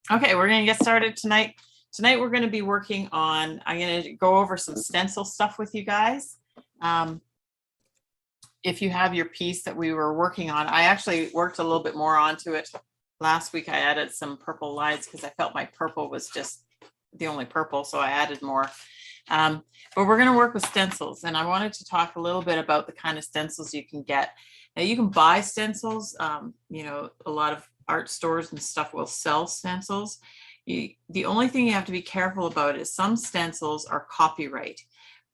Okay, we're going to get started tonight. Tonight we're going to be working on, I'm going to go over some stencil stuff with you guys. If you have your piece that we were working on, I actually worked a little bit more onto it. Last week I added some purple lines because I felt my purple was just the only purple, so I added more. But we're going to work with stencils, and I wanted to talk a little bit about the kind of stencils you can get. Now you can buy stencils, you know, a lot of art stores and stuff will sell stencils. The only thing you have to be careful about is some stencils are copyright.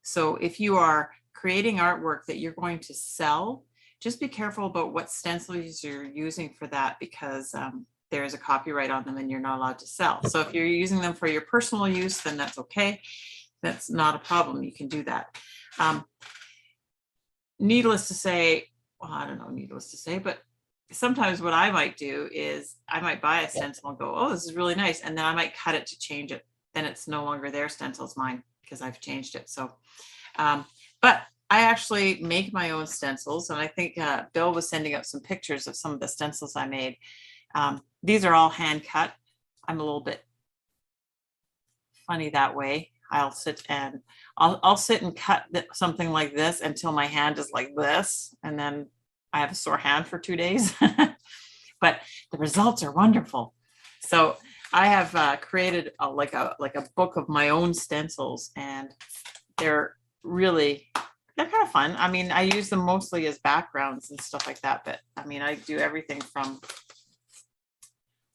So if you are creating artwork that you're going to sell, just be careful about what stencils you're using for that, because there is a copyright on them and you're not allowed to sell. So if you're using them for your personal use, then that's okay. That's not a problem. You can do that. Needless to say, well, I don't know, needless to say, but sometimes what I might do is I might buy a stencil and go, oh, this is really nice. And then I might cut it to change it. Then it's no longer their stencil, it's mine because I've changed it. So, but I actually make my own stencils. And I think Bill was sending out some pictures of some of the stencils I made. These are all hand cut. I'm a little bit funny that way. I'll sit and cut something like this until my hand is like this, and then I have a sore hand for 2 days. But the results are wonderful. So I have created like a book of my own stencils, and they're kind of fun. I mean, I use them mostly as backgrounds and stuff like that, but I mean, I do everything from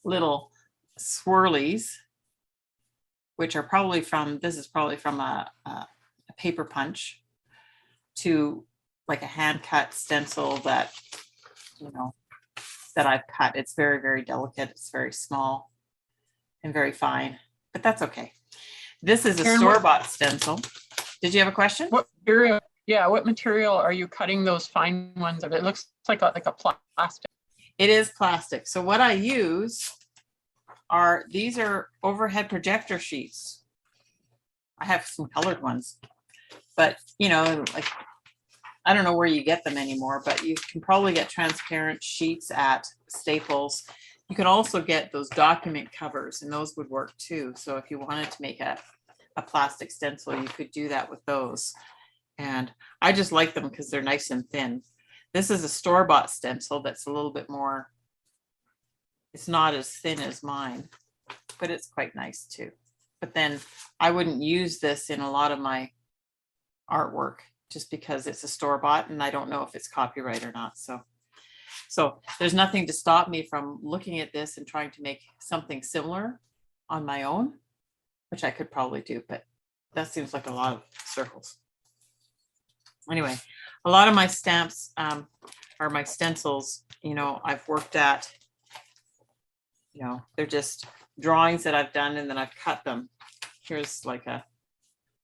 little swirlies, which are probably from, this is probably from a paper punch, to like a hand cut stencil that, you know, that I've cut. It's very, very delicate. It's very small and very fine, but that's okay. This is a store-bought stencil. Did you have a question? What material? Yeah, what material are you cutting those fine ones of? It looks like a plastic. It is plastic. So what I use are, these are overhead projector sheets. I have some colored ones, but you know, like, I don't know where you get them anymore, but you can probably get transparent sheets at Staples. You can also get those document covers, and those would work too. So if you wanted to make a plastic stencil, you could do that with those. And I just like them because they're nice and thin. This is a store-bought stencil that's a little bit more, it's not as thin as mine, but it's quite nice too. But then I wouldn't use this in a lot of my artwork just because it's a store-bought and I don't know if it's copyright or not. So there's nothing to stop me from looking at this and trying to make something similar on my own, which I could probably do, but that seems like a lot of circles. Anyway, a lot of my stamps are my stencils, you know, I've worked at, you know, they're just drawings that I've done and then I've cut them. Here's like a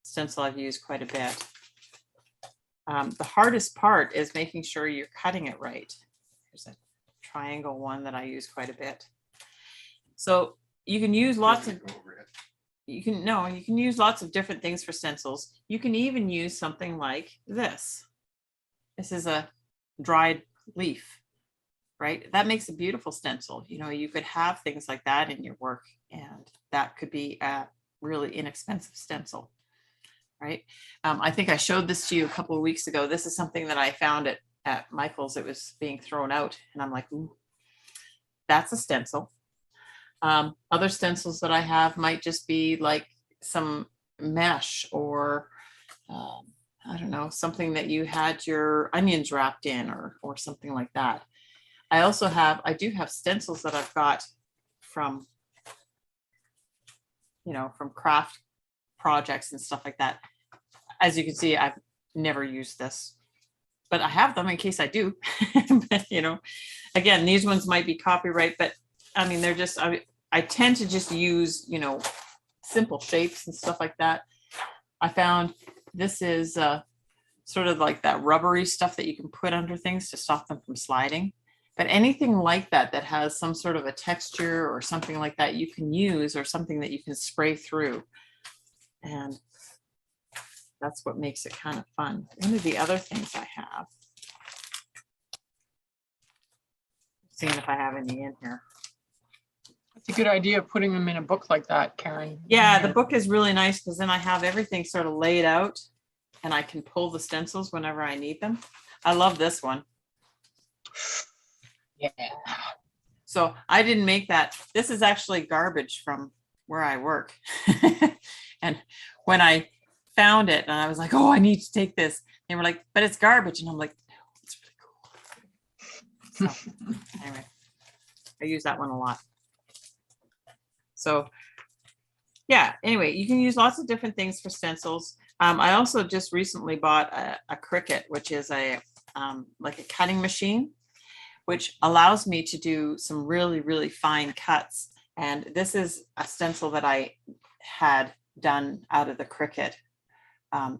stencil I've used quite a bit. The hardest part is making sure you're cutting it right. Here's a triangle one that I use quite a bit. So you can use lots of, you can use lots of different things for stencils. You can even use something like this. This is a dried leaf, right? That makes a beautiful stencil. You know, you could have things like that in your work, and that could be a really inexpensive stencil, right? I think I showed this to you a couple of weeks ago. This is something that I found at Michael's. It was being thrown out, and I'm like, ooh, that's a stencil. Other stencils that I have might just be like some mesh or I don't know, something that you had your onions wrapped in or something like that. I do have stencils that I've got from, you know, from craft projects and stuff like that. As you can see, I've never used this, but I have them in case I do. But, you know, again, these ones might be copyright, but I mean, they're just, I tend to just use, you know, simple shapes and stuff like that. I found this is sort of like that rubbery stuff that you can put under things to stop them from sliding. But anything like that that has some sort of a texture or something like that you can use, or something that you can spray through. And that's what makes it kind of fun. One of the other things I have, seeing if I have any in here. It's a good idea putting them in a book like that, Karen. Yeah, the book is really nice because then I have everything sort of laid out and I can pull the stencils whenever I need them. I love this one. Yeah. So I didn't make that. This is actually garbage from where I work. And when I found it and I was like, oh, I need to take this. They were like, but it's garbage. And I'm like, no, it's really cool. So anyway, I use that one a lot. So yeah, anyway, you can use lots of different things for stencils. I also just recently bought a Cricut, which is a like a cutting machine, which allows me to do some really, really fine cuts. And this is a stencil that I had done out of the Cricut.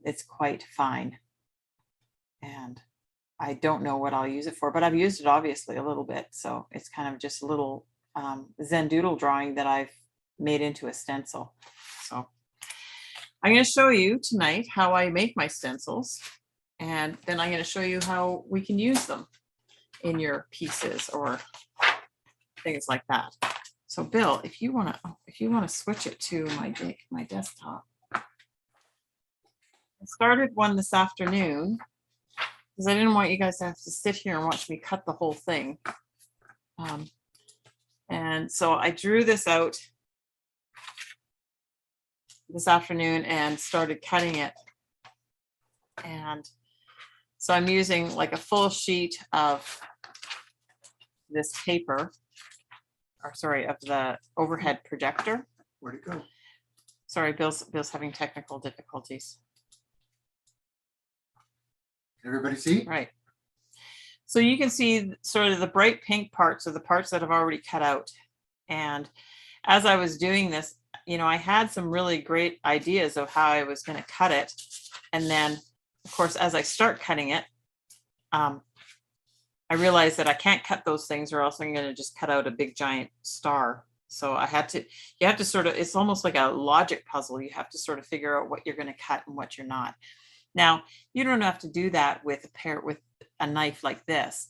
It's quite fine. And I don't know what I'll use it for, but I've used it obviously a little bit. So it's kind of just a little Zen doodle drawing that I've made into a stencil. So I'm going to show you tonight how I make my stencils. And then I'm going to show you how we can use them in your pieces or things like that. So Bill, if you want to switch it to my desktop. I started one this afternoon because I didn't want you guys to have to sit here and watch me cut the whole thing. And so I drew this out this afternoon and started cutting it. And so I'm using like a full sheet of this paper, or sorry, of the overhead projector. Where'd it go? Sorry, Bill's having technical difficulties. Everybody see? Right. So you can see sort of the bright pink parts are the parts that I've already cut out. And as I was doing this, you know, I had some really great ideas of how I was going to cut it. And then, of course, as I start cutting it, I realized that I can't cut those things or else I'm going to just cut out a big giant star. So I had to, you have to sort of, it's almost like a logic puzzle. You have to sort of figure out what you're going to cut and what you're not. Now, you don't have to do that with a knife like this.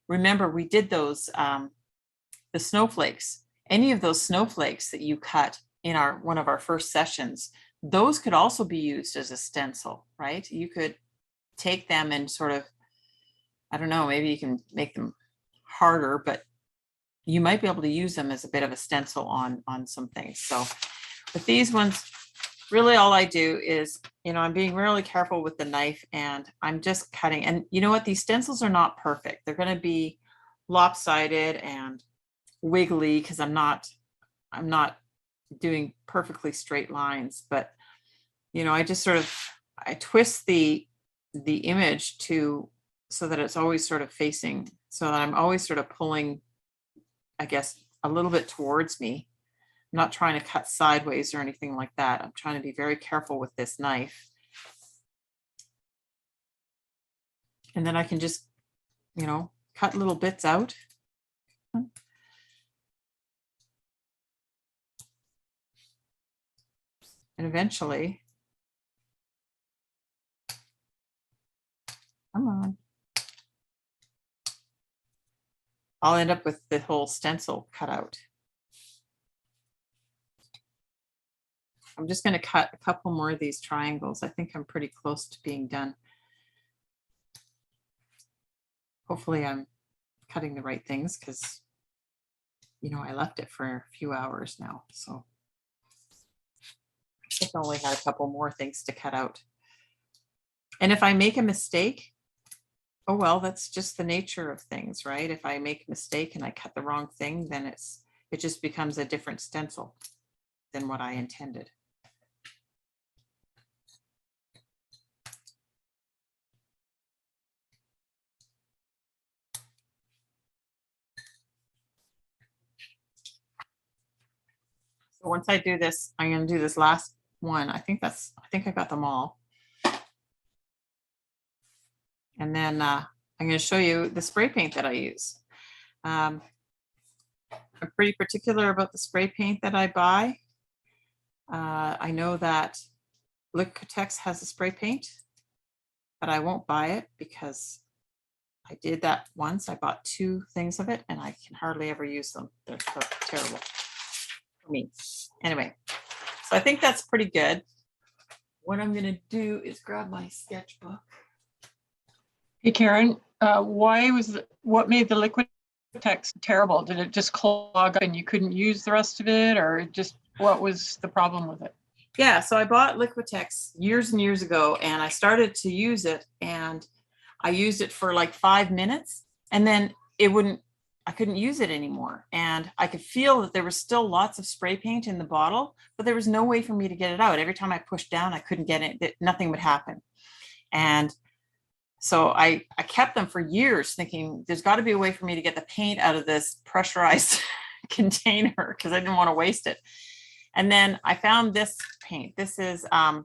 Remember, we did those, the snowflakes. Any of those snowflakes that you cut in one of our first sessions, those could also be used as a stencil, right? You could take them and sort of, I don't know, maybe you can make them harder, but you might be able to use them as a bit of a stencil on some things. So with these ones, really all I do is, you know, I'm being really careful with the knife and I'm just cutting. And you know what? These stencils are not perfect. They're going to be lopsided and wiggly because I'm not doing perfectly straight lines, but you know, I just sort of, I twist the image so that it's always sort of facing, so that I'm always sort of pulling, I guess, a little bit towards me. I'm not trying to cut sideways or anything like that. I'm trying to be very careful with this knife. And then I can just, you know, cut little bits out. And eventually, come on, I'll end up with the whole stencil cut out. I'm just going to cut a couple more of these triangles. I think I'm pretty close to being done. Hopefully I'm cutting the right things because, you know, I left it for a few hours now. So I think I only had a couple more things to cut out. And if I make a mistake, oh, well, that's just the nature of things, right? If I make a mistake and I cut the wrong thing, then it just becomes a different stencil than what I intended. So once I do this, I'm going to do this last one. I think I got them all. And then I'm going to show you the spray paint that I use. I'm pretty particular about the spray paint that I buy. I know that Liquitex has a spray paint, but I won't buy it because I did that once. I bought 2 things of it and I can hardly ever use them. They're terrible. for me. Anyway, so I think that's pretty good. What I'm gonna do is grab my sketchbook. Hey, Karen, what made the liquid text terrible? Did it just clog up and you couldn't use the rest of it, or just what was the problem with it? Yeah, so I bought Liquitex years and years ago, and I started to use it, and I used it for like 5 minutes, and then I couldn't use it anymore. And I could feel that there was still lots of spray paint in the bottle, but there was no way for me to get it out. Every time I pushed down, I couldn't get it, nothing would happen. And so I kept them for years thinking there's got to be a way for me to get the paint out of this pressurized container because I didn't want to waste it. And then I found this paint. This is, I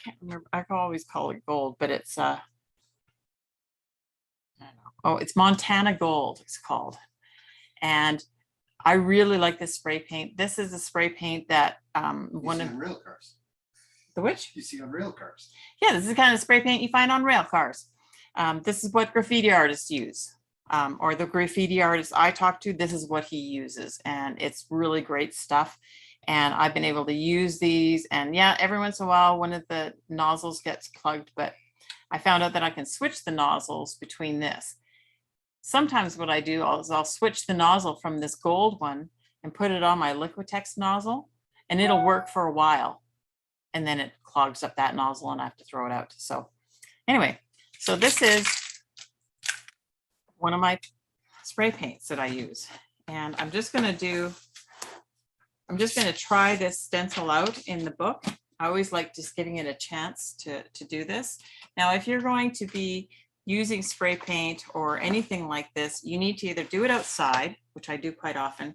can't remember, I can always call it gold, but it's, I don't know. Oh, it's Montana Gold, it's called. And I really like this spray paint. This is a spray paint that One of rail cars. the which? You see on rail cars. Yeah, this is the kind of spray paint you find on rail cars. This is what graffiti artists use. Or the graffiti artist I talk to, this is what he uses. And it's really great stuff. And I've been able to use these. And yeah, every once in a while, one of the nozzles gets plugged, but I found out that I can switch the nozzles between this. Sometimes what I do is I'll switch the nozzle from this gold one and put it on my Liquitex nozzle, and it'll work for a while. And then it clogs up that nozzle and I have to throw it out. So anyway, so this is one of my spray paints that I use. And I'm just going to try this stencil out in the book. I always like just giving it a chance to do this. Now, if you're going to be using spray paint or anything like this, you need to either do it outside, which I do quite often,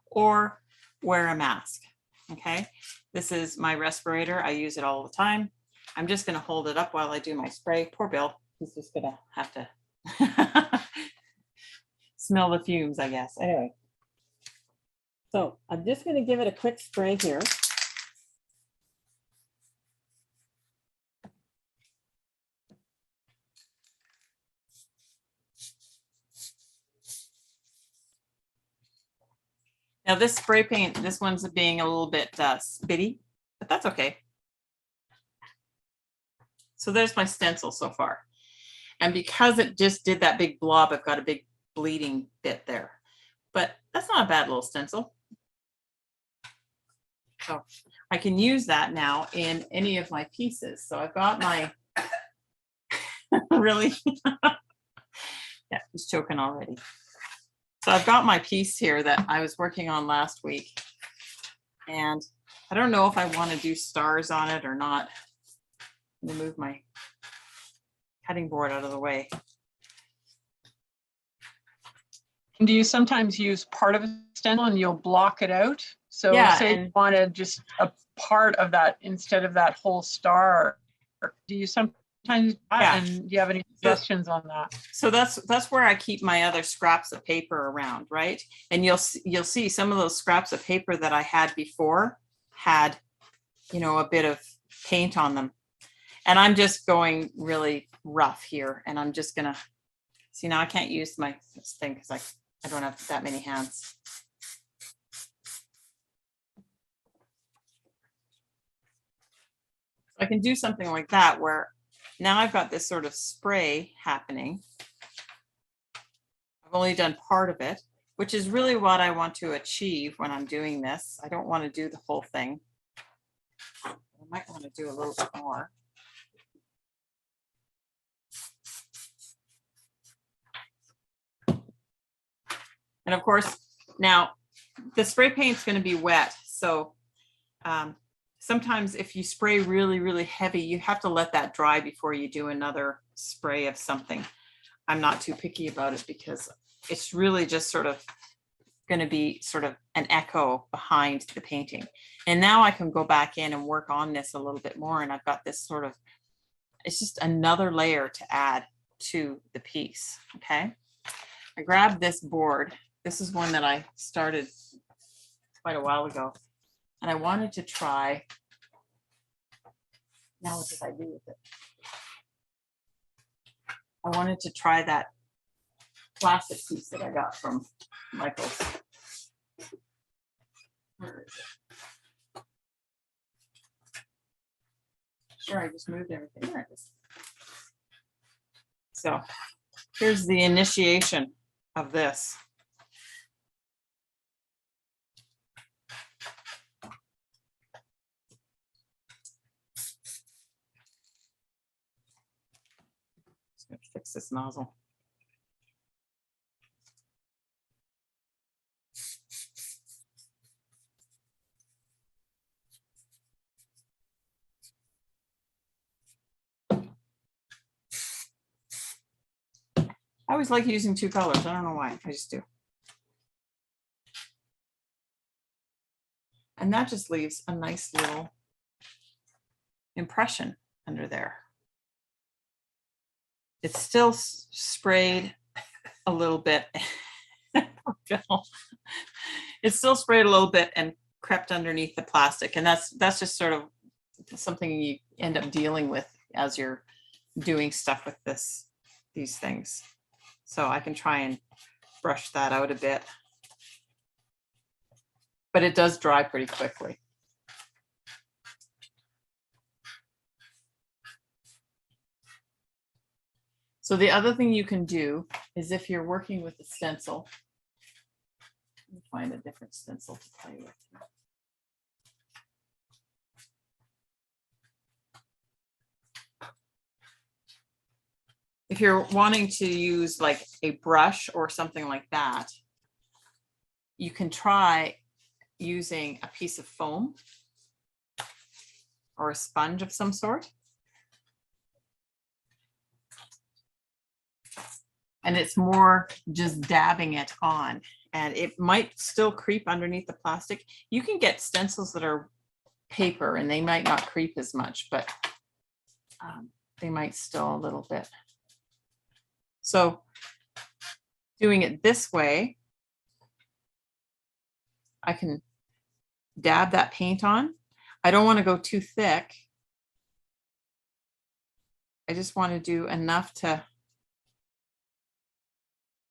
or wear a mask. Okay, this is my respirator. I use it all the time. I'm just going to hold it up while I do my spray. Poor Bill, he's just going to have to smell the fumes, I guess. Anyway, so I'm just going to give it a quick spray here. Now this spray paint, this one's being a little bit spitty, but that's okay. So there's my stencil so far. And because it just did that big blob, I've got a big bleeding bit there. But that's not a bad little stencil. So I can use that now in any of my pieces. So I've got my, really? Yeah, he's choking already. So I've got my piece here that I was working on last week. And I don't know if I want to do stars on it or not. Let me move my cutting board out of the way. Do you sometimes use part of a stencil and you'll block it out? So Yeah, say you wanted just a part of that instead of that whole star. Do you sometimes do that? Yeah. And do you have any suggestions on that? So that's where I keep my other scraps of paper around, right? And you'll see some of those scraps of paper that I had before had, you know, a bit of paint on them. And I'm just going really rough here. And I'm just gonna, see, now I can't use my thing because I don't have that many hands. I can do something like that where now I've got this sort of spray happening. I've only done part of it, which is really what I want to achieve when I'm doing this. I don't want to do the whole thing. I might want to do a little bit more. And of course, now the spray paint's going to be wet. So sometimes if you spray really, really heavy, you have to let that dry before you do another spray of something. I'm not too picky about it because it's really just sort of going to be sort of an echo behind the painting. And now I can go back in and work on this a little bit more. And I've got this sort of, it's just another layer to add to the piece. Okay. I grabbed this board. This is one that I started quite a while ago. And I wanted to try, now what did I do with it? I wanted to try that plastic piece that I got from Michael's. Where is it? Sure, I just moved everything. There it is. So here's the initiation of this. Just gonna fix this nozzle. I always like using two colors. I don't know why. I just do. And that just leaves a nice little impression under there. It's still sprayed a little bit. It's still sprayed a little bit and crept underneath the plastic. And that's just sort of something you end up dealing with as you're doing stuff with these things. So I can try and brush that out a bit. But it does dry pretty quickly. So the other thing you can do is if you're working with a stencil, let me find a different stencil to play with. If you're wanting to use like a brush or something like that, you can try using a piece of foam or a sponge of some sort. And it's more just dabbing it on, and it might still creep underneath the plastic. You can get stencils that are paper and they might not creep as much, but they might still a little bit. So doing it this way, I can dab that paint on. I don't want to go too thick. I just want to do enough to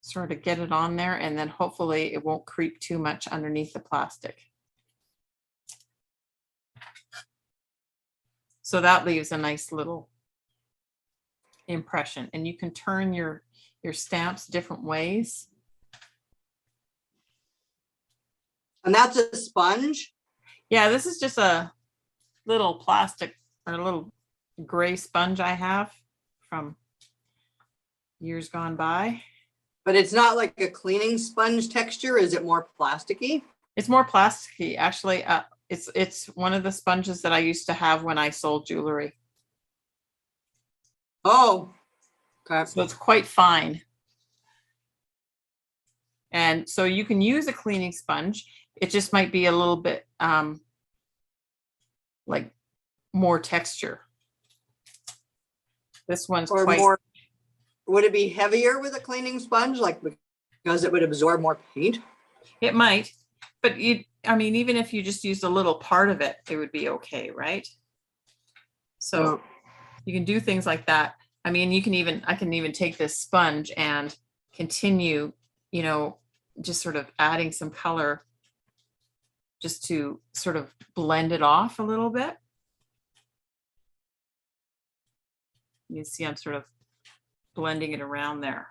sort of get it on there, and then hopefully it won't creep too much underneath the plastic. So that leaves a nice little impression, and you can turn your stamps different ways. And that's a sponge? Yeah, this is just a little plastic or a little gray sponge I have from years gone by. But it's not like a cleaning sponge texture. Is it more plasticky? It's more plasticky, actually. It's one of the sponges that I used to have when I sold jewelry. Oh, okay. So it's quite fine. And so you can use a cleaning sponge. It just might be a little bit like more texture. This one's Or quite more. Would it be heavier with a cleaning sponge, like because it would absorb more paint? It might, but I mean, even if you just used a little part of it, it would be okay, right? So you can do things like that. I mean, I can even take this sponge and continue, you know, just sort of adding some color just to sort of blend it off a little bit. You see I'm sort of blending it around there.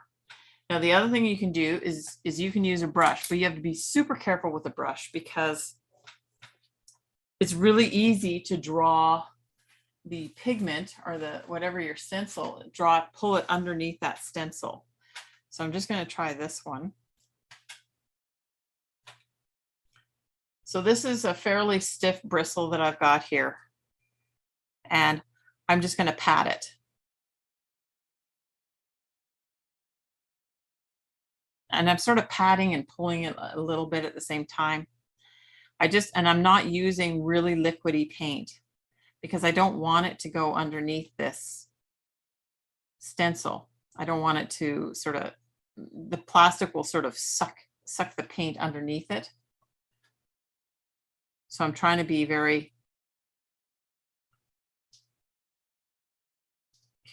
Now, the other thing you can do is you can use a brush, but you have to be super careful with a brush because it's really easy to draw the pigment or the whatever your stencil, pull it underneath that stencil. So I'm just going to try this one. So this is a fairly stiff bristle that I've got here, and I'm just going to pat it. And I'm sort of patting and pulling it a little bit at the same time. And I'm not using really liquidy paint because I don't want it to go underneath this stencil. I don't want it to the plastic will sort of suck the paint underneath it. So I'm trying to be very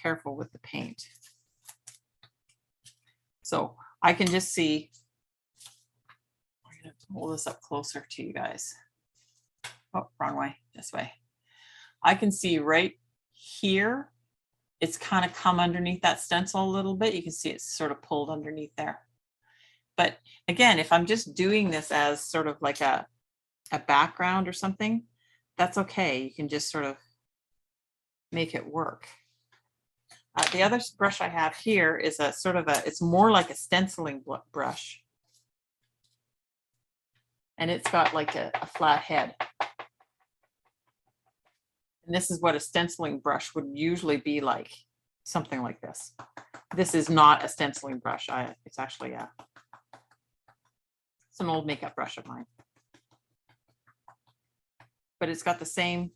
careful with the paint. So I can just see, I'm going to hold this up closer to you guys. Oh, wrong way, this way. I can see right here, it's kind of come underneath that stencil a little bit. You can see it's sort of pulled underneath there. But again, if I'm just doing this as sort of like a background or something, that's okay. You can just sort of make it work. The other brush I have here is a sort of it's more like a stenciling brush. And it's got like a flat head. And this is what a stenciling brush would usually be like, something like this. This is not a stenciling brush. It's actually it's an old makeup brush of mine. But it's got the same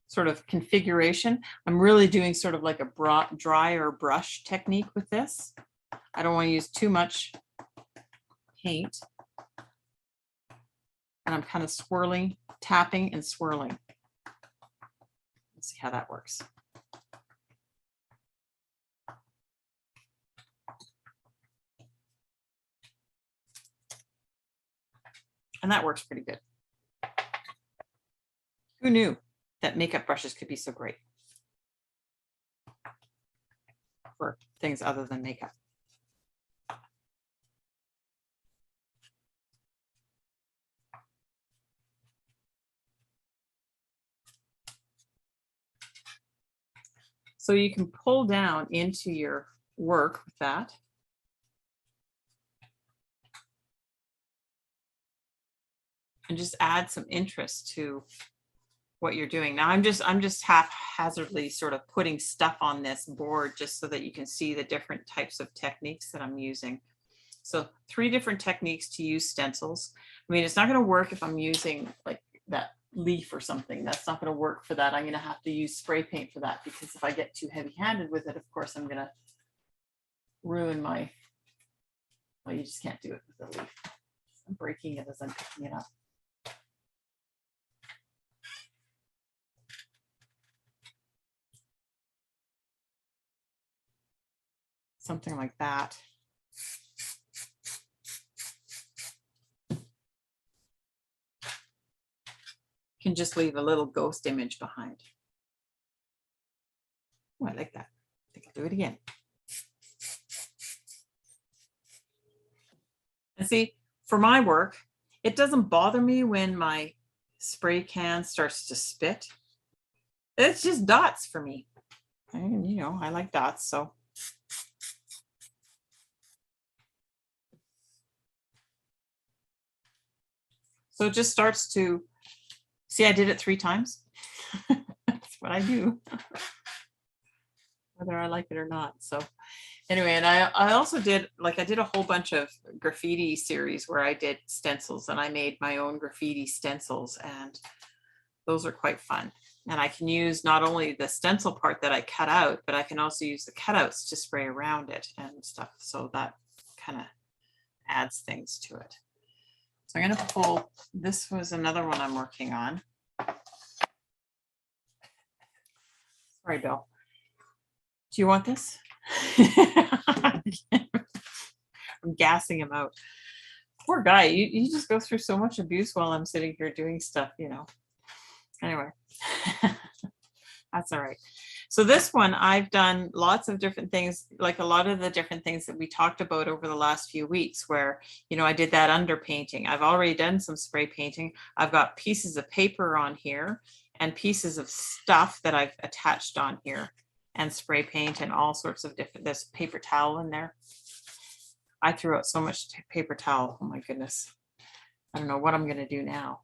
sort of configuration. I'm really doing sort of like a drier brush technique with this. I don't want to use too much paint. And I'm kind of swirling, tapping and swirling. Let's see how that works. And that works pretty good. Who knew that makeup brushes could be so great for things other than makeup? So you can pull down into your work with that. And just add some interest to what you're doing. Now I'm just haphazardly sort of putting stuff on this board just so that you can see the different types of techniques that I'm using. So 3 different techniques to use stencils. I mean, it's not going to work if I'm using like that leaf or something. That's not going to work for that. I'm going to have to use spray paint for that, because if I get too heavy-handed with it, of course, I'm going to ruin my, well, you just can't do it with the leaf. I'm breaking it as I'm picking it up. Something like that. You can just leave a little ghost image behind. Oh, I like that. I think I'll do it again. And see, for my work, it doesn't bother me when my spray can starts to spit. It's just dots for me. And, you know, I like dots, so. So it just starts to, see, I did it 3 times. That's what I do, whether I like it or not. So anyway, and I also did, like, I did a whole bunch of graffiti series where I did stencils, and I made my own graffiti stencils, and those are quite fun. And I can use not only the stencil part that I cut out, but I can also use the cutouts to spray around it and stuff. So that kind of adds things to it. So I'm going to pull, this was another one I'm working on. Sorry, Bill. Do you want this? I'm gassing him out. Poor guy, you just go through so much abuse while I'm sitting here doing stuff, you know. Anyway, that's all right. So this one, I've done lots of different things, like a lot of the different things that we talked about over the last few weeks, where, you know, I did that underpainting. I've already done some spray painting. I've got pieces of paper on here and pieces of stuff that I've attached on here, and spray paint and all sorts of different, there's paper towel in there. I threw out so much paper towel. Oh my goodness. I don't know what I'm going to do now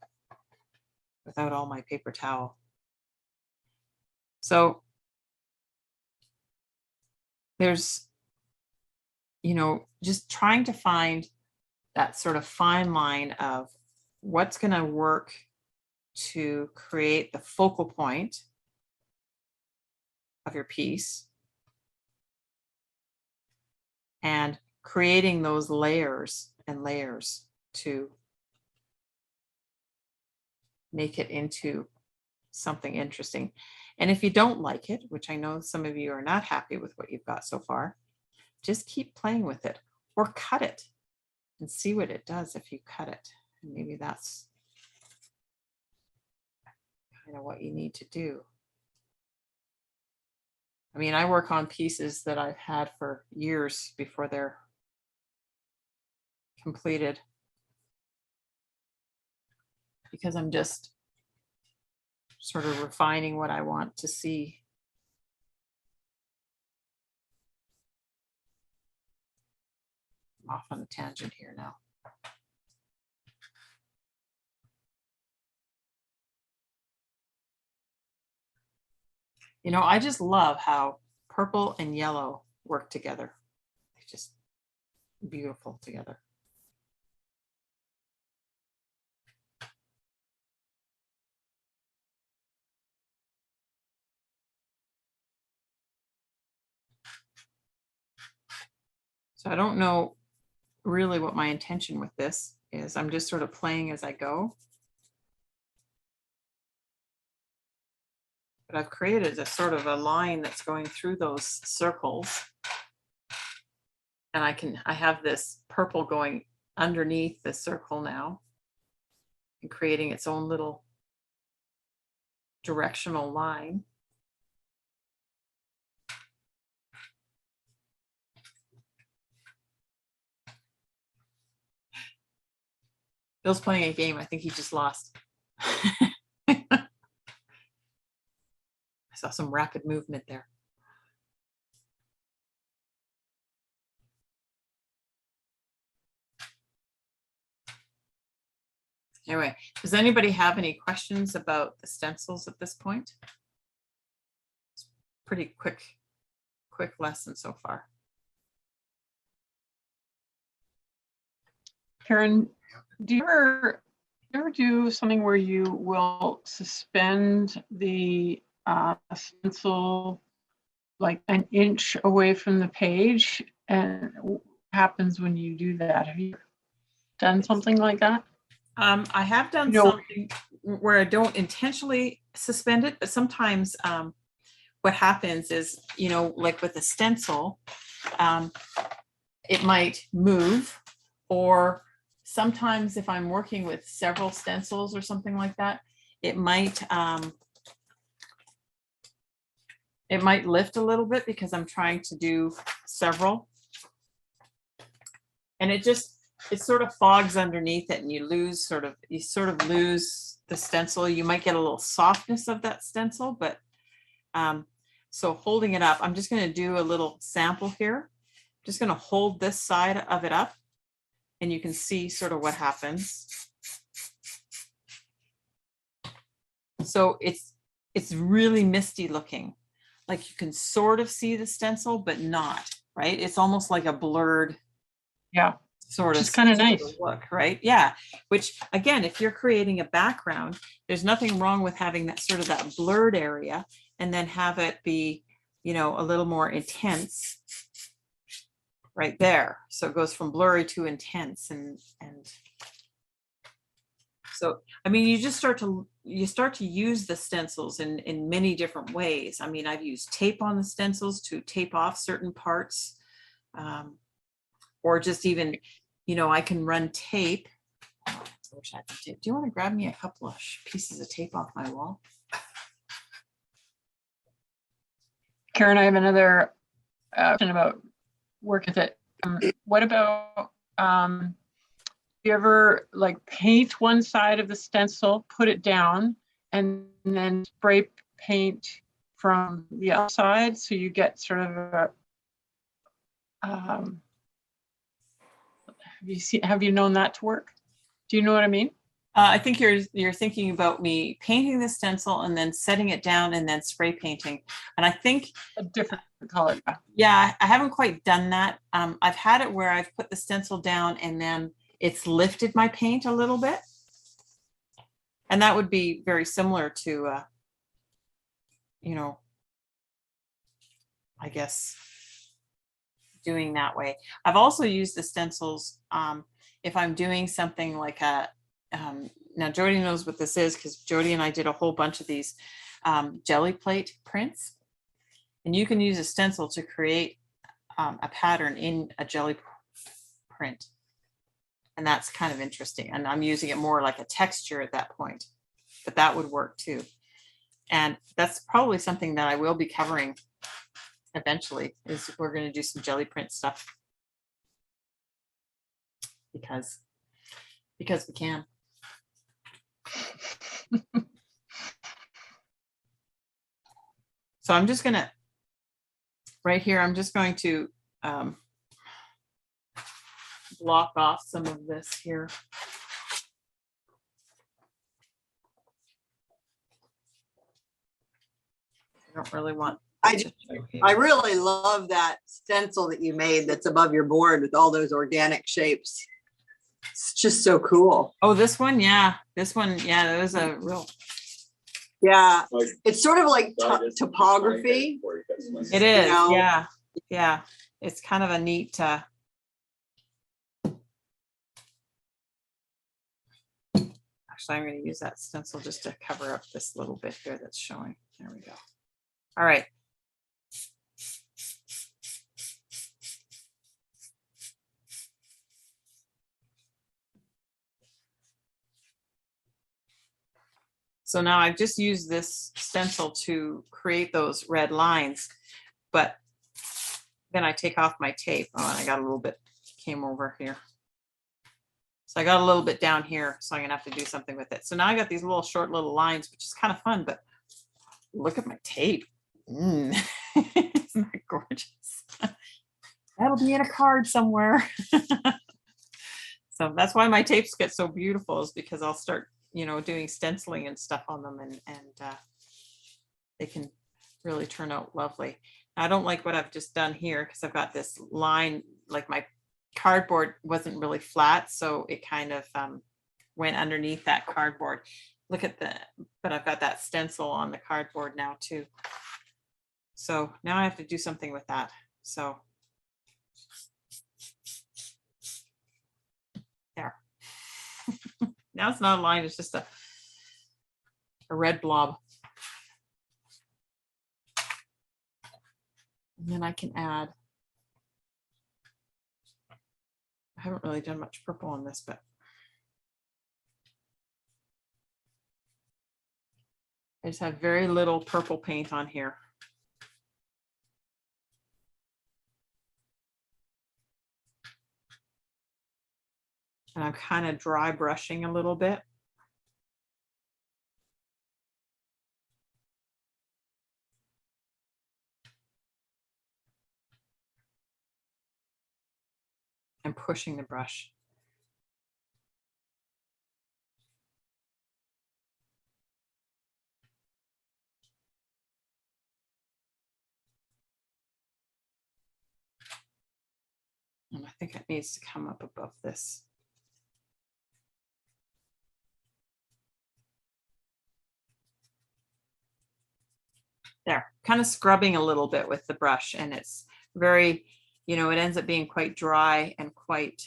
without all my paper towel. So there's, you know, just trying to find that sort of fine line of what's going to work to create the focal point of your piece, and creating those layers and layers to make it into something interesting. And if you don't like it, which I know some of you are not happy with what you've got so far, just keep playing with it, or cut it and see what it does if you cut it. And maybe that's kind of what you need to do. I mean, I work on pieces that I've had for years before they're completed, because I'm just sort of refining what I want to see. I'm off on a tangent here now. You know, I just love how purple and yellow work together. They're just beautiful together. So I don't know really what my intention with this is. I'm just sort of playing as I go. But I've created a sort of a line that's going through those circles. And I have this purple going underneath the circle now and creating its own little directional line. Bill's playing a game. I think he just lost. I saw some rapid movement there. Anyway, does anybody have any questions about the stencils at this point? It's pretty quick lesson so far. Karen, do you ever do something where you will suspend the stencil like an inch away from the page? And what happens when you do that? Have you done something like that? I have done something where I don't intentionally suspend it, but sometimes what happens is, you know, like with a stencil, it might move, or sometimes if I'm working with several stencils or something like that, it might lift a little bit because I'm trying to do several. And it sort of fogs underneath it, and you sort of lose the stencil. You might get a little softness of that stencil, but so holding it up, I'm just going to do a little sample here. I'm just going to hold this side of it up, and you can see sort of what happens. So it's really misty looking, like you can sort of see the stencil, but not, right? It's almost like a blurred, yeah, sort of, it's kind of nice look, right? Yeah. Which again, if you're creating a background, there's nothing wrong with having that sort of that blurred area, and then have it be, you know, a little more intense right there. So it goes from blurry to intense, and so, I mean, you start to use the stencils in many different ways. I mean, I've used tape on the stencils to tape off certain parts, or just even, you know, I can run tape. I wish I had tape. Do you want to grab me a couple of pieces of tape off my wall? Karen, I have another question about work with it. What about, you ever like paint one side of the stencil, put it down, and then spray paint from the outside, so you get sort of a, have you known that to work? Do you know what I mean? I think you're thinking about me painting the stencil and then setting it down and then spray painting. And I think A different color. yeah, I haven't quite done that. I've had it where I've put the stencil down and then it's lifted my paint a little bit. And that would be very similar to, you know, I guess doing that way. I've also used the stencils if I'm doing something like a, now Jody knows what this is because Jody and I did a whole bunch of these jelly plate prints. And you can use a stencil to create a pattern in a jelly print. And that's kind of interesting. And I'm using it more like a texture at that point, but that would work too. And that's probably something that I will be covering eventually, is we're going to do some jelly print stuff. Because we can. So I'm just going to, right here, I'm just going to block off some of this here. I don't really want. I really love that stencil that you made that's above your board with all those organic shapes. It's just so cool. Oh, this one, yeah, this one, yeah, that was a real. Yeah, it's sort of like topography. It is, know? yeah, yeah. It's kind of a neat. Actually, I'm going to use that stencil just to cover up this little bit here that's showing. There we go. All right. So now I've just used this stencil to create those red lines, but then I take off my tape. Oh, and I got a little bit came over here. So I got a little bit down here, so I'm gonna have to do something with it. So now I got these little short little lines, which is kind of fun, but look at my tape. Isn't that gorgeous? That'll be in a card somewhere. So that's why my tapes get so beautiful, is because I'll start, doing stenciling and stuff on them, and they can really turn out lovely. I don't like what I've just done here, because I've got this line, like my cardboard wasn't really flat, so it kind of went underneath that cardboard. Look at but I've got that stencil on the cardboard now too. So now I have to do something with that. So there. Now it's not a line, it's just a red blob. And then I can add, I haven't really done much purple on this, but I just have very little purple paint on here. And I'm kind of dry brushing a little bit. And pushing the brush. And I think it needs to come up above this. There, kind of scrubbing a little bit with the brush, and it's very, it ends up being quite dry and quite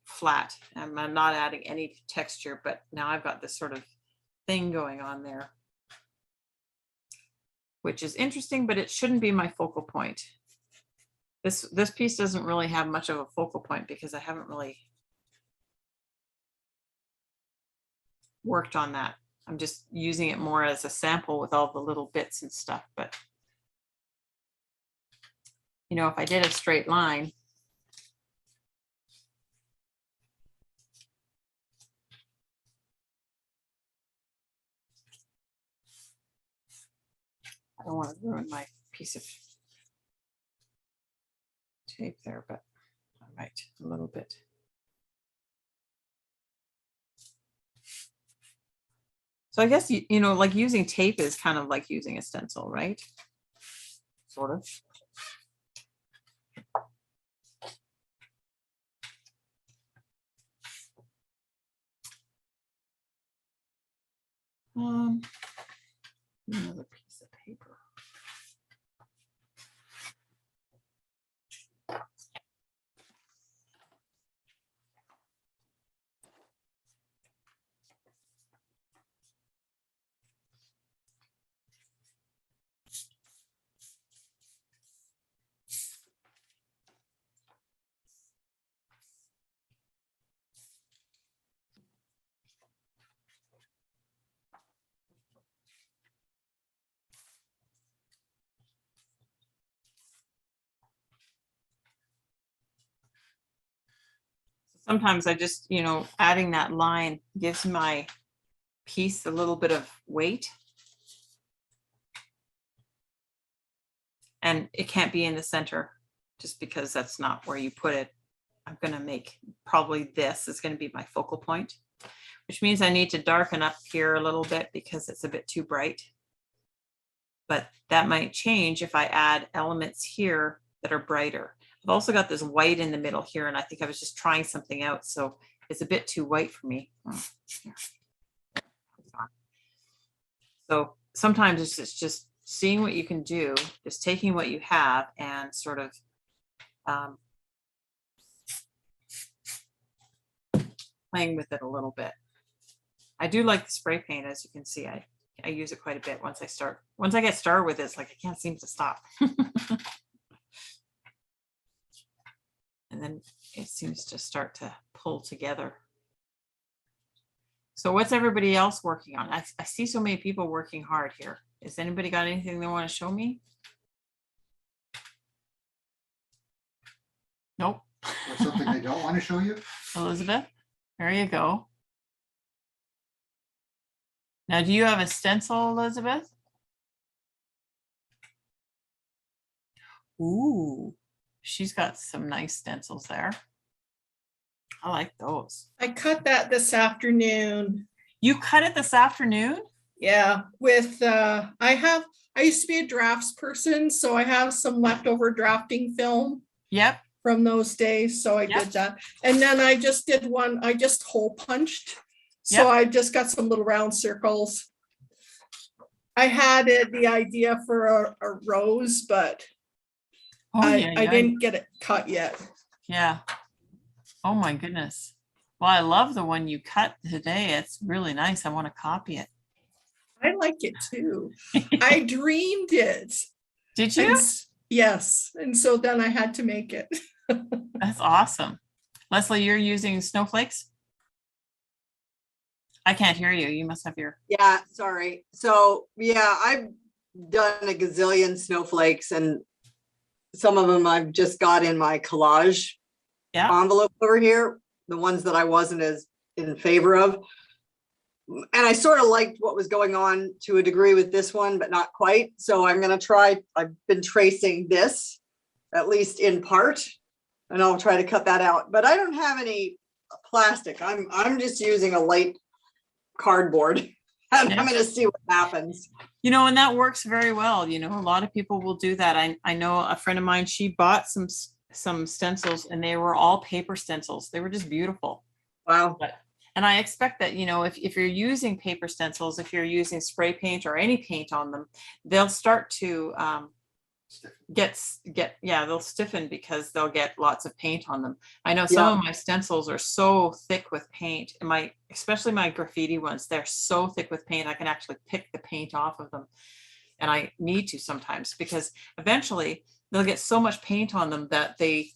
flat. I'm not adding any texture, but now I've got this sort of thing going on there, which is interesting, but it shouldn't be my focal point. This piece doesn't really have much of a focal point, because I haven't really worked on that. I'm just using it more as a sample with all the little bits and stuff. But, if I did a straight line, I don't want to ruin my piece of tape there, but I might a little bit. So I guess, like using tape is kind of like using a stencil, right? Sort of. Another piece of paper. Sometimes I just, adding that line gives my piece a little bit of weight. And it can't be in the center just because that's not where you put it. I'm going to make probably this is going to be my focal point, which means I need to darken up here a little bit because it's a bit too bright. But that might change if I add elements here that are brighter. I've also got this white in the middle here, and I think I was just trying something out, so it's a bit too white for me. So sometimes it's just seeing what you can do, just taking what you have and sort of playing with it a little bit. I do like the spray paint, as you can see. I use it quite a bit once I get started with it. It's like I can't seem to stop. And then it seems to start to pull together. So what's everybody else working on? I see so many people working hard here. Has anybody got anything they want to show me? Nope. Or something they don't want to show you? Elizabeth, there you go. Now, do you have a stencil, Elizabeth? Ooh, she's got some nice stencils there. I like those. I cut that this afternoon. You cut it this afternoon? Yeah, with I used to be a drafts person, so I have some leftover drafting film Yep. from those days. So I Yep. did that. And then I just did one, I just hole punched. So Yep. I just got some little round circles. I had the idea for a rose, but Oh, I didn't get it cut yet. Yeah. Oh my goodness. Well, I love the one you cut today. It's really nice. I want to copy it. I like it too. I dreamed it. Did you? And yes. And so then I had to make it. That's awesome. Leslie, you're using Snowflakes? I can't hear you. You must have your... Yeah, sorry. So yeah, I've done a gazillion snowflakes, and some of them I've just got in my collage envelope over here, the ones that I wasn't as in favor of. And I sort of liked what was going on to a degree with this one, but not quite. So I'm going to try, I've been tracing this, at least in part, and I'll try to cut that out. But I don't have any plastic. I'm just using a light cardboard, and I'm going to see what happens. And that works very well. A lot of people will do that. I know a friend of mine, she bought some stencils, and they were all paper stencils. They were just beautiful. Wow. And I expect that, if you're using paper stencils, if you're using spray paint or any paint on them, they'll start to they'll stiffen because they'll get lots of paint on them. I know some of my stencils are so thick with paint, and especially my graffiti ones, they're so thick with paint, I can actually pick the paint off of them. And I need to sometimes, because eventually they'll get so much paint on them that they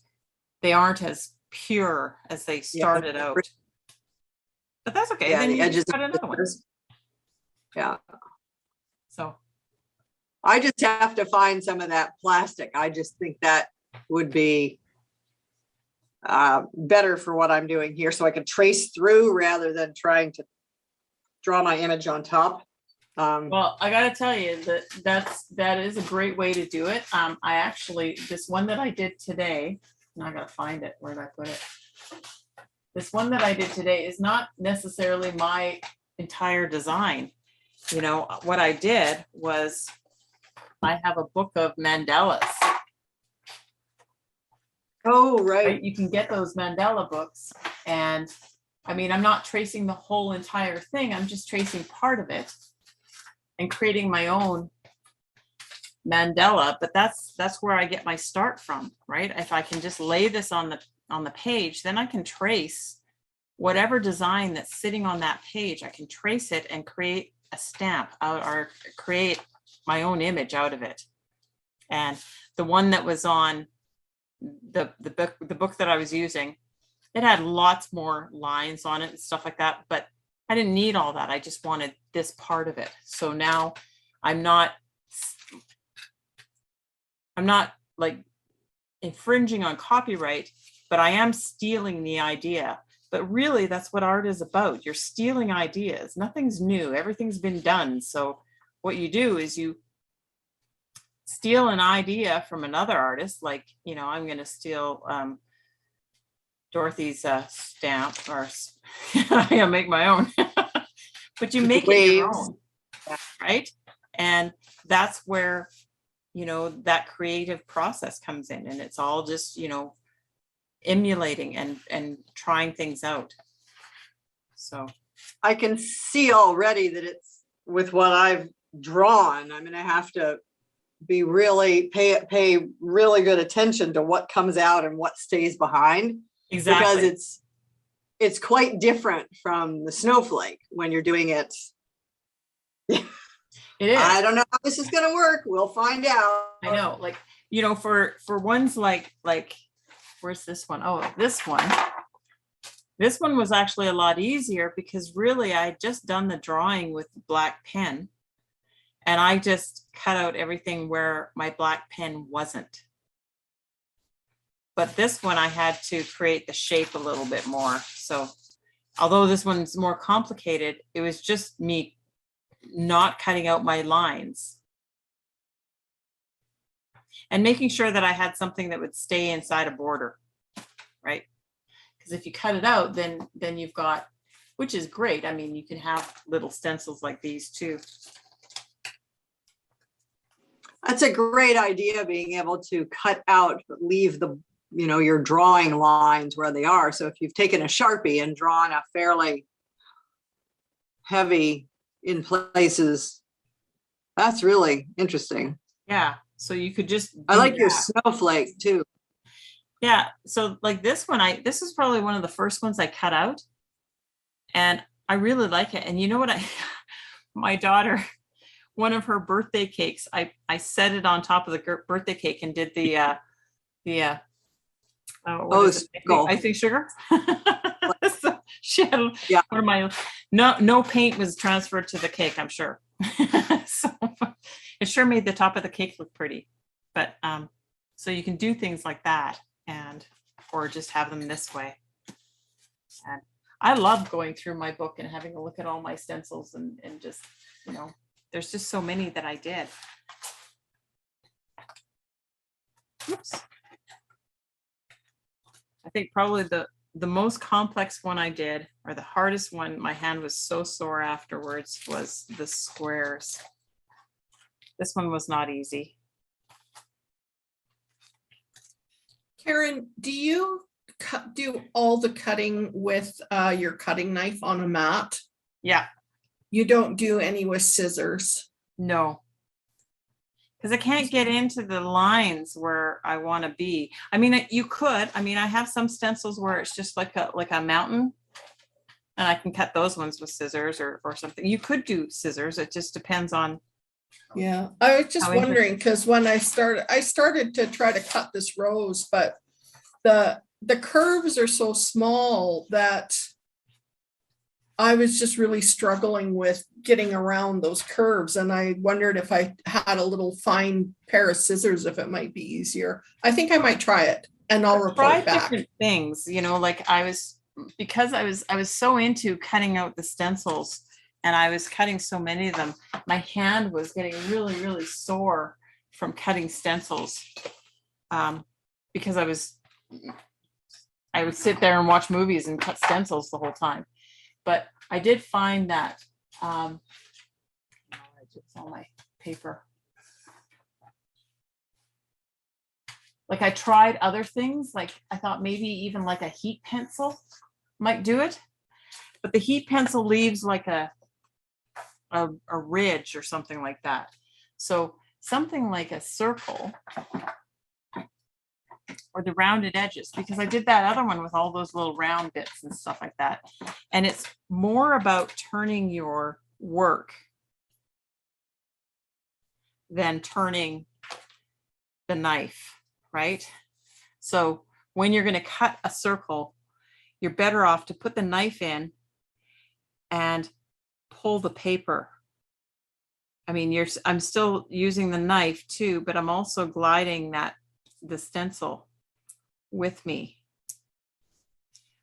aren't as pure as they started out. But that's okay. Yeah, Then the you edges just cut another one. Yeah. So I just have to find some of that plastic. I just think that would be better for what I'm doing here, so I can trace through rather than trying to draw my image on top. well, I gotta tell you that is a great way to do it. I actually, this one that I did today, now I gotta find it. Where did I put it? This one that I did today is not necessarily my entire design. What I did was I have a book of mandalas. Oh, right. You can get those mandala books. And I'm not tracing the whole entire thing. I'm just tracing part of it and creating my own mandala. But that's where I get my start from, right? If I can just lay this on the page, then I can trace whatever design that's sitting on that page. I can trace it and create a stamp out, or create my own image out of it. And the one that was on the book that I was using, it had lots more lines on it and stuff like that, but I didn't need all that. I just wanted this part of it. So now I'm not like infringing on copyright but I am stealing the idea. But really, that's what art is about. You're stealing ideas. Nothing's new. Everything's been done. So what you do is you steal an idea from another artist. Like, you know, I'm going to steal Dorothy's stamp, or I make my own. But you make it your own, right? And that's where, you know, that creative process comes in, and it's all just, you know, emulating and trying things out. So I can see already that it's with what I've drawn. I'm going to have to be really pay really good attention to what comes out and what stays behind. Exactly. Because it's quite different from the snowflake when you're doing it. It is. I don't know how this is going to work. We'll find out. I know, like, you know, for ones like, where's this one? Oh, this one. This one was actually a lot easier because really I had just done the drawing with the black pen, and I just cut out everything where my black pen wasn't. But this one I had to create the shape a little bit more. So although this one's more complicated, it was just me not cutting out my lines and making sure that I had something that would stay inside a border, right? Because if you cut it out, then you've got, which is great. I mean, you can have little stencils like these too. That's a great idea, being able to cut out, but leave the, you know, your drawing lines where they are. So if you've taken a Sharpie and drawn a fairly heavy in places, that's really interesting. Yeah. So you could just, I like your snowflake too. Yeah. So like this one, this is probably one of the first ones I cut out, and I really like it. And you know what, my daughter, one of her birthday cakes, I set it on top of the birthday cake and did the icing sugar. So she had, yeah. One of my, no paint was transferred to the cake, I'm sure. So it sure made the top of the cake look pretty. But so you can do things like that, and or just have them this way. And I love going through my book and having a look at all my stencils and just, you know, there's just so many that I did. Oops. I think probably the most complex one I did, or the hardest one, my hand was so sore afterwards, was the squares. This one was not easy. Karen, do you do all the cutting with your cutting knife on a mat? Yeah. You don't do any with scissors? No. Because I can't get into the lines where I want to be. I mean, you could. I mean, I have some stencils where it's just like a mountain, and I can cut those ones with scissors or something. You could do scissors. It just depends on. Yeah, I was just wondering, because when I started to try to cut this rose, but the curves are so small that I was just really struggling with getting around those curves. And I wondered if I had a little fine pair of scissors, if it might be easier. I think I might try it, and I'll report back. Different things, you know, like because I was so into cutting out the stencils, and I was cutting so many of them, my hand was getting really, really sore from cutting stencils. Because I would sit there and watch movies and cut stencils the whole time. But I did find that, it's on my paper. Like I tried other things, like I thought maybe even like a heat pencil might do it. But the heat pencil leaves like a ridge or something like that. So something like a circle or the rounded edges, because I did that other one with all those little round bits and stuff like that. And it's more about turning your work than turning the knife, right? So when you're going to cut a circle, you're better off to put the knife in and pull the paper. I mean, I'm still using the knife too, but I'm also gliding the stencil with me.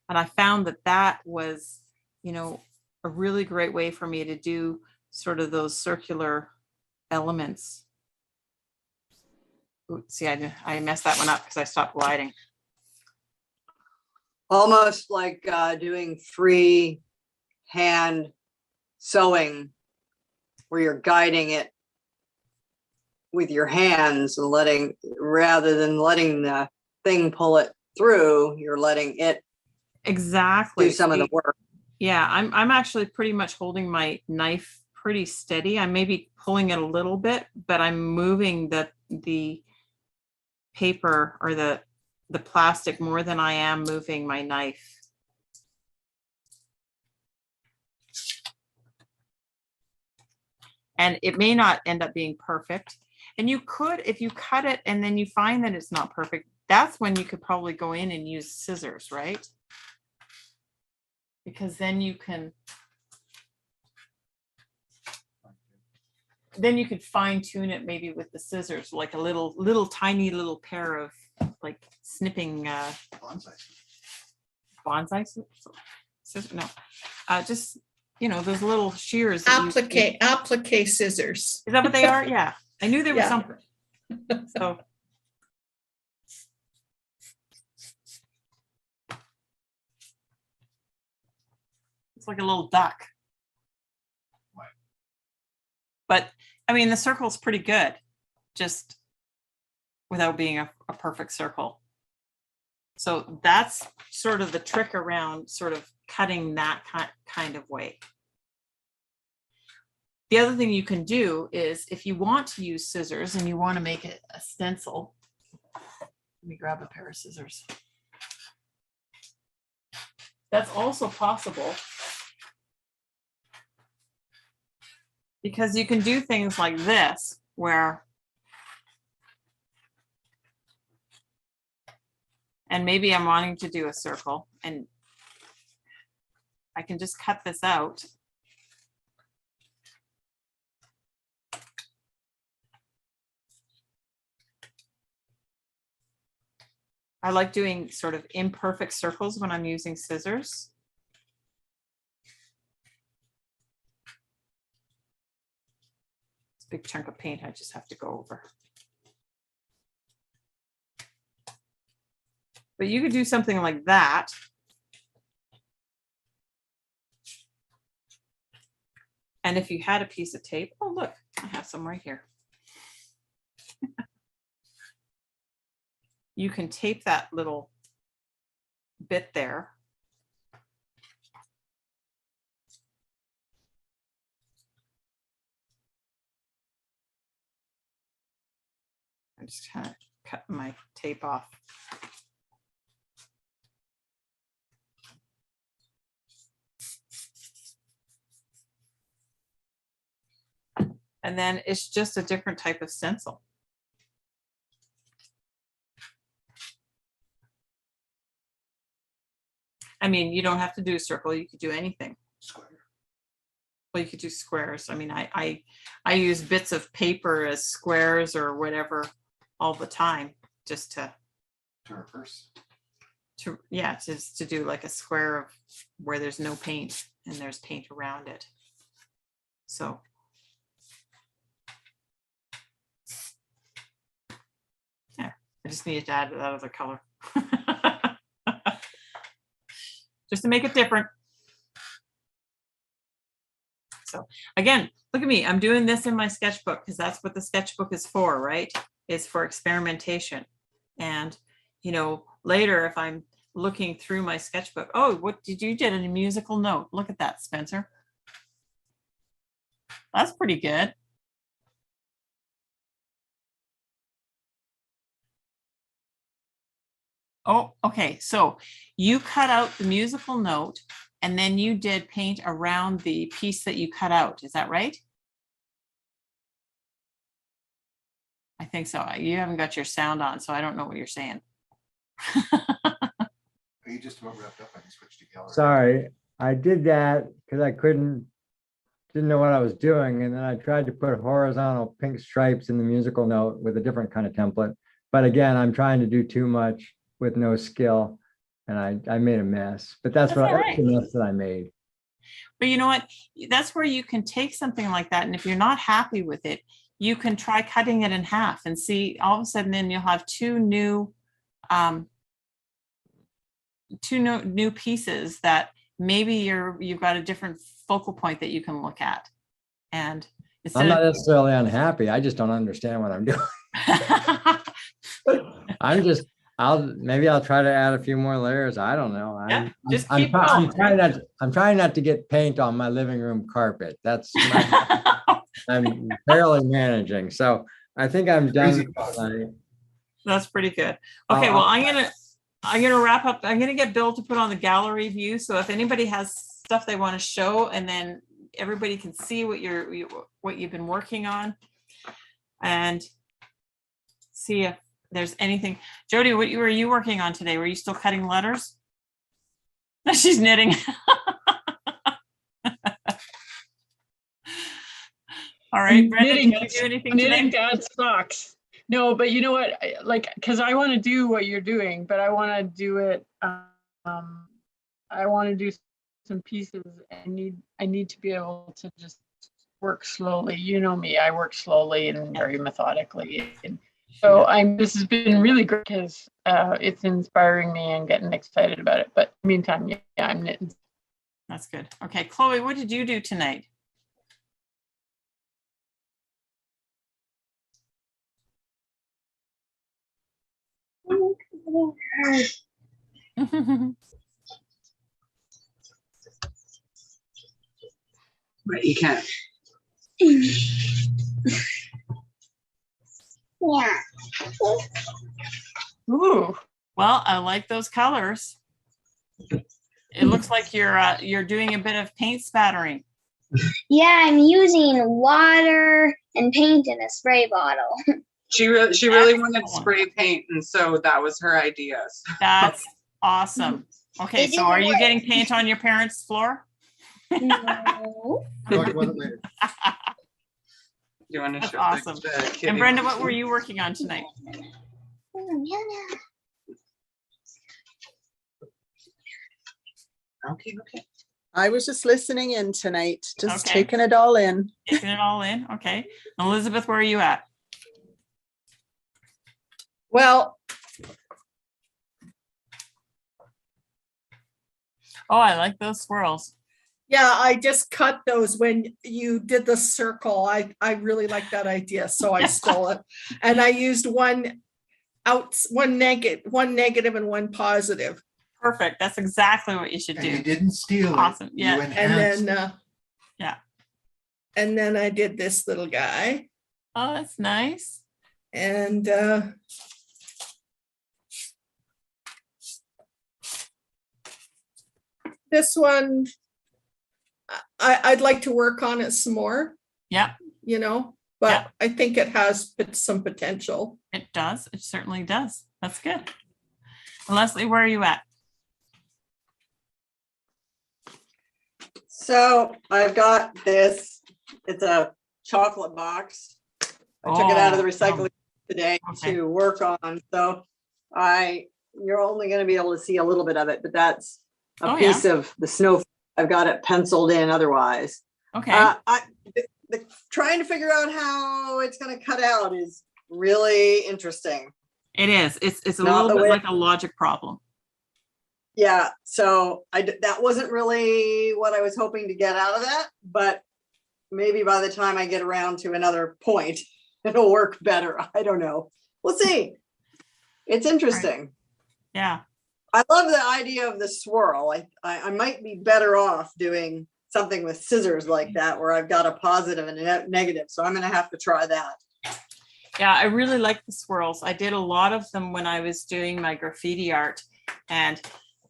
And I found that that was, you know, a really great way for me to do sort of those circular elements. Ooh, see, I messed that one up because I stopped gliding. Almost like doing free hand sewing where you're guiding it with your hands and rather than letting the thing pull it through, you're letting it exactly do some of the work. Yeah, I'm actually pretty much holding my knife pretty steady. I may be pulling it a little bit, but I'm moving the paper or the plastic more than I am moving my knife. And it may not end up being perfect. And you could, if you cut it and then you find that it's not perfect, that's when you could probably go in and use scissors, right? Because then you can, fine tune it maybe with the scissors, like a little tiny little pair of like snipping bonsai scissors. No, just, you know, those little shears. Applique scissors. Is that what they are? Yeah, I knew there was Yeah. something. So. It's like a little duck. But I mean, the circle's pretty good, just without being a perfect circle. So that's sort of the trick around sort of cutting that kind of way. The other thing you can do is if you want to use scissors and you want to make it a stencil, let me grab a pair of scissors. That's also possible. Because you can do things like this, where, and maybe I'm wanting to do a circle, and I can just cut this out. I like doing sort of imperfect circles when I'm using scissors. Big chunk of paint I just have to go over. But you could do something like that. And if you had a piece of tape, oh look, I have some right here. You can tape that little bit there. I'm just kind of cutting my tape off. And then it's just a different type of stencil. I mean, you don't have to do a circle, you could do anything. Square. Well, you could do squares. I mean, I use bits of paper as squares or whatever all the time, just to reverse. Yeah, just to do like a square of where there's no paint and there's paint around it. So yeah, I just needed to add that other color. Just to make it different. So again, look at me. I'm doing this in my sketchbook because that's what the sketchbook is for, right? It's for experimentation. And, you know, later if I'm looking through my sketchbook, oh, what did you did a musical note? Look at that, Spencer. That's pretty good. Oh, okay. So you cut out the musical note and then you did paint around the piece that you cut out. Is that right? I think so. You haven't got your sound on, so I don't know what you're saying. Are you just about wrapped up? I can switch to gallery. Sorry, I did that because I didn't know what I was doing. And then I tried to put horizontal pink stripes in the musical note with a different kind of template. But again, I'm trying to do too much with no skill. and I made a mess, but that's That's all that's right. the mess that I made. But you know what? That's where you can take something like that. And if you're not happy with it, you can try cutting it in half and see, all of a sudden then you'll have two new pieces that maybe you've got a different focal point that you can look at. And I'm instead not of necessarily unhappy. I just don't understand what I'm doing. Maybe I'll try to add a few more layers. I don't know. Yeah, just keep going. I'm trying not to get paint on my living room carpet. I'm barely managing. So I think I'm done. That's pretty good. Okay, well, I'm gonna wrap up. I'm gonna get Bill to put on the gallery view. So if anybody has stuff they want to show, and then everybody can see what you've been working on, and see if there's anything. Jody, what were you working on today? Were you still cutting letters? She's knitting. All right, Brenda, did you do anything knitting today? Dad's socks. No, but you know what? Because I want to do what you're doing, but I want to do it. I want to do some pieces. I need to be able to just work slowly. You know me. I work slowly and very methodically. And so this has been really great because it's inspiring me and getting excited about it. But meantime, yeah, I'm knitting. That's good. Okay, Chloe, what did you do tonight? But you can't. Yeah. Ooh. Well, I like those colors. It looks like you're doing a bit of paint spattering. Yeah, I'm using water and paint in a spray bottle. She really wanted spray paint, and so that was her idea. That's awesome. Okay, It so are didn't you work. getting paint on your parents' floor? No. Talk about it later. You want to That's show awesome. the kitty? And Brenda, what were you working on tonight? Okay. I was just listening in tonight, just Okay. taking it all in. Taking it all in. Okay. Elizabeth, where are you at? Well, Oh, I like those swirls. yeah, I just cut those when you did the circle. I really like that idea, so I stole it. And I used one negative and one positive. Perfect. That's exactly what you should And you do. didn't steal it. Awesome. Yeah. You And enhanced. then Yeah. And then I did this little guy. Oh, that's nice. And this one, I'd like to work on it some more, Yeah, but Yeah. I think it has some potential. it does. It certainly does. That's good. And Leslie, where are you at? So I've got this, it's a chocolate box. I took it out of the recycling today Okay. to work on, so you're only gonna be able to see a little bit of it, but that's a Oh, yeah. piece of the snow. I've got it penciled in otherwise. Okay. Trying to figure out how it's gonna cut out is really interesting. It is. It's a Not little the bit way- like a logic problem. Yeah, so that wasn't really what I was hoping to get out of that, but maybe by the time I get around to another point, it'll work better. I don't know. We'll see. It's interesting. Yeah. I love the idea of the swirl. I might be better off doing something with scissors like that, where I've got a positive and a negative. So I'm gonna have to try that. Yeah, I really like the swirls. I did a lot of them when I was doing my graffiti art, and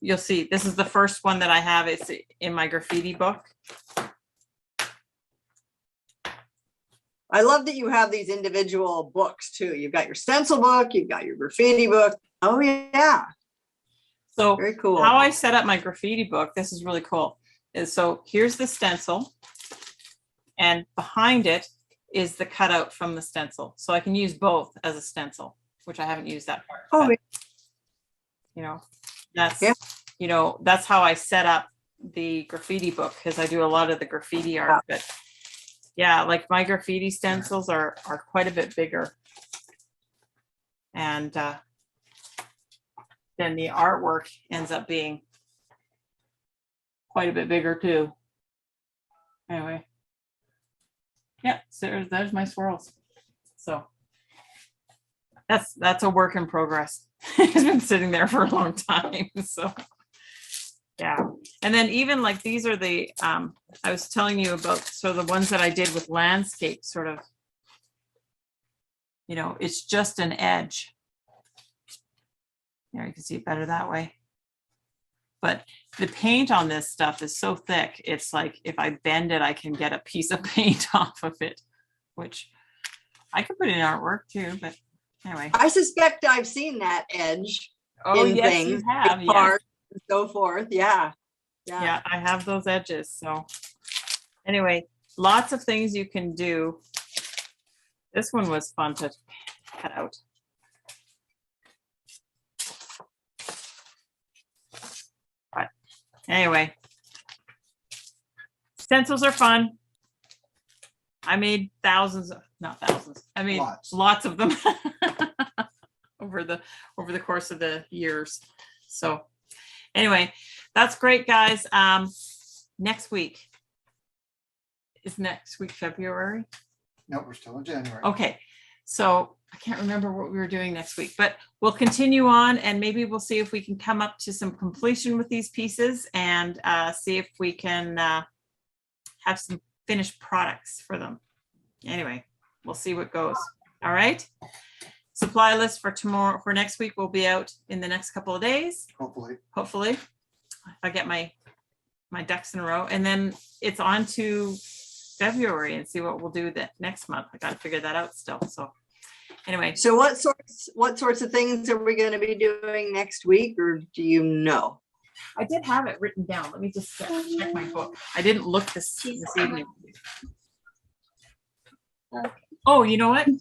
you'll see, this is the first one that I have. It's in my graffiti book. I love that you have these individual books too. You've got your stencil book, you've got your graffiti book. Oh yeah, So very cool. how I set up my graffiti book, this is really cool, is so here's the stencil, and behind it is the cutout from the stencil. So I can use both as a stencil, which I haven't used that part. Oh, but, that's Yeah. you know, that's how I set up the graffiti book, because I do a lot of the graffiti art. But yeah, like my graffiti stencils are quite a bit bigger. And then the artwork ends up being quite a bit bigger too. Anyway. Yeah, so there's my swirls. So that's a work in progress. It's been sitting there for a long time. So yeah. And then even like these are the I was telling you about, so the ones that I did with landscape, sort of, you know, it's just an edge. There, you can see it better that way. But the paint on this stuff is so thick, it's like if I bend it, I can get a piece of paint off of it, which I could put in artwork too, but anyway. I suspect I've seen that edge. Oh, in yes, things, you have. like Yes. parks and so forth. Yeah. Yeah, I have those edges. So anyway, lots of things you can do. This one was fun to cut out. But anyway, stencils are fun. I made thousands, not thousands. I made lots of them over the course of the years. So anyway, that's great, guys. Next week. Is next week February? No, we're still in January. Okay. So I can't remember what we were doing next week, but we'll continue on, and maybe we'll see if we can come up to some completion with these pieces, and see if we can have some finished products for them. Anyway, we'll see what goes. All right. Supply list for tomorrow, for next week, will be out in the next couple of days. Hopefully, if I get my ducks in a row, and then it's on to February and see what we'll do that next month. I got to figure that out still. So anyway. So what sorts of things are we going to be doing next week, or do you know? I did have it written down. Let me just check my book. I didn't look this evening. Oh, you know what? It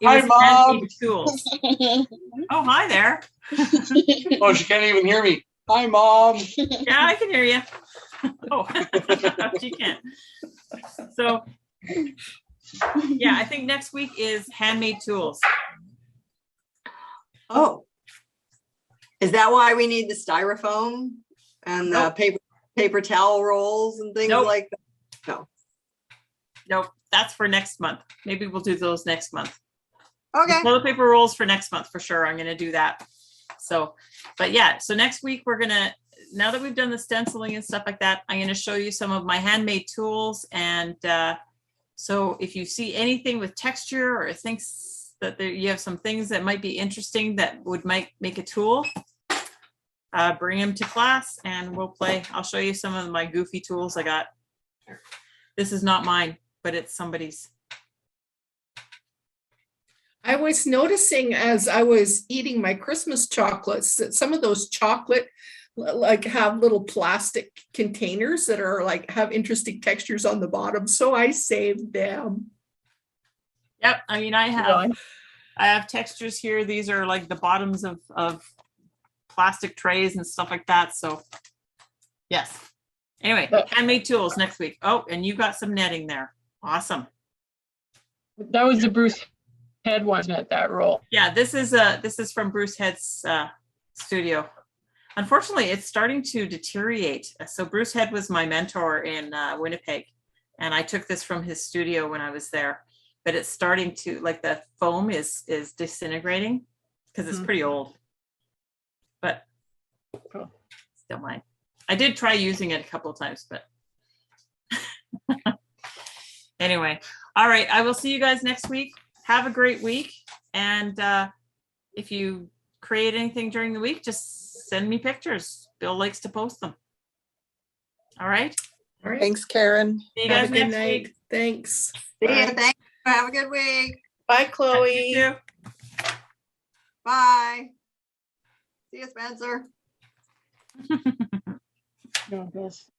Hi, was Mom. handmade tools. Oh, hi there. Oh, she can't even hear me. Hi, Mom. Yeah, I can hear you. Oh, she can't. So, yeah, I think next week is handmade tools. Oh, is that why we need the styrofoam and the paper towel rolls and things like that? No. Nope, that's for next month. Maybe we'll do those next month. Okay. Toilet paper rolls for next month for sure. I'm going to do that. So, but yeah, so next week we're going to, now that we've done the stenciling and stuff like that, I'm going to show you some of my handmade tools. And so if you see anything with texture, or thinks that you have some things that might be interesting that would make a tool, bring them to class and we'll play. I'll show you some of my goofy tools I got. This is not mine, but it's somebody's. I was noticing as I was eating my Christmas chocolates that some of those chocolate like have little plastic containers that are like have interesting textures on the bottom. So I saved them. Yep. I mean, I have textures here. These are like the bottoms of plastic trays and stuff like that. So yes. Anyway, handmade tools next week. Oh, and you got some netting there. Awesome. That was the Bruce Head, wasn't it, that roll? Yeah, this is from Bruce Head's studio. Unfortunately, it's starting to deteriorate. So Bruce Head was my mentor in Winnipeg, and I took this from his studio when I was there. But it's starting to, like, the foam is disintegrating because it's pretty old. But still mine. I did try using it a couple of times, but anyway. All right, I will see you guys next week. Have a great week. And if you create anything during the week, just send me pictures. Bill likes to post them. All right. All right. Thanks, Karen. See you guys Have a good next night. week. Thanks. See ya. Thanks. Have a good week. Bye, Chloe. You too. Bye. See you, Spencer. No, yes.